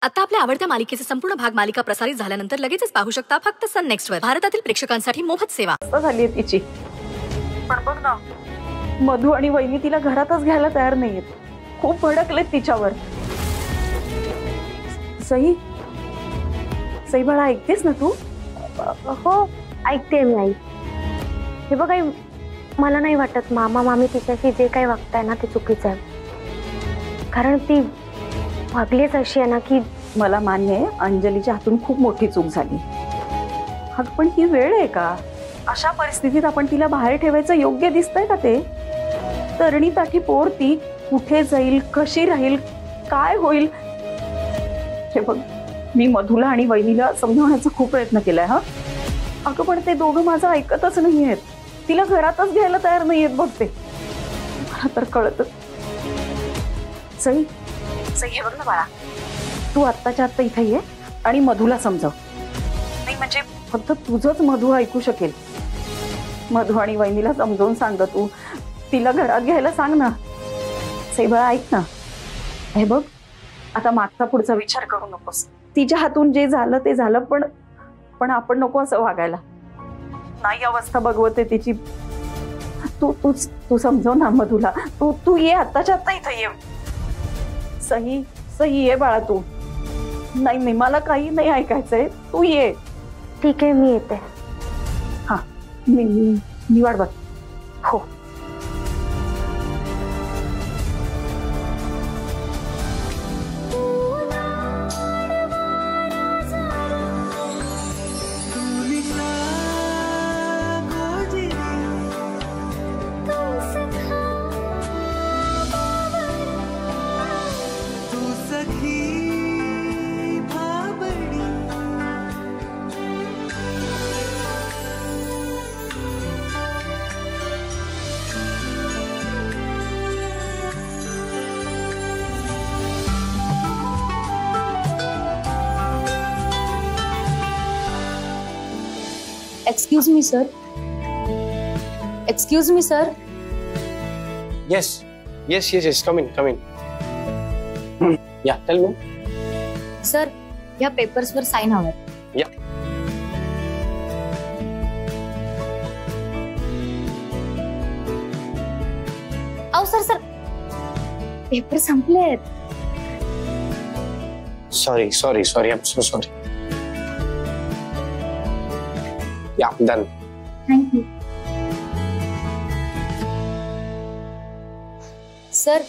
आता आपल्या आवडत्या मालिकेचे संपूर्ण भाग मालिका प्रसारित झाल्यानंतर लगेचच पाहू शकता फक्त सन नेक्स्ट वर। भारतातील प्रेक्षकांसाठी मोफत सेवा झाली आहे तिची। पण बघ ना, मधु आणि वहिनी तिला घरातच घ्यायला तयार नाहीयेत। खूप भडकलेत तिच्यावर। सई सई बाळा, ऐकतेस ना तू? हो ऐकते मी आई। हे बघ आई, मला नाही वाटत मामा मामी तिच्याशी जे काही वागताय ना ते चुकीचं आहे। कारण ती वागलीच अशी आहे ना की मला मान्य आहे अंजलीच्या हातून खूप मोठी चूक झाली। पण ही वेळ आहे का? अशा परिस्थितीत आपण तिला बाहेर ठेवायचं योग्य दिसतंय का ते? तरणी ताठी पोर ती कुठे जाईल, कशी राहील, काय होईल? हे बघ, मी मधुला आणि वहिनीला समजावण्याचा खूप प्रयत्न केलाय। अगं पण ते दोघं माझं ऐकतच नाहीयेत। तिला घरातच घ्यायला तयार नाहीयेत बघ ते। मला तर कळत। सई सई, हे बघ ना बाळा, तू आत्ताच्या आत्ता इथे ये आणि मधुला समजाव। नाही म्हणजे फक्त तुझंच मधु ऐकू शकेल। मधु आणि वहिनीला समजावून सांग तू। तिला घरात घ्यायला सांग ना। सई बाळा, ऐक ना, हे बघ, आता मागचा पुढचा विचार करू नकोस। तिच्या हातून जे झालं ते झालं, पण आपण नको असं वागायला। नाही अवस्था बघवते तिची। तू समजव ना मधुला। तू ये, आत्ताच्या आत्ता इथे ये। सही सही, ये बाळा तू। नाही मला काही नाही ऐकायचंय, तू ये। ठीक आहे, मी येते। हा, मी वाट बघ। हो Excuse me, sir. Excuse me, sir. Yes. Come in. Yeah, tell me. Sir, या पेपर्स वर साइन हवं। Yeah. अहो सर पेपर संपलेत। Sorry. I'm so sorry. Yeah, done. Thank you. Sir,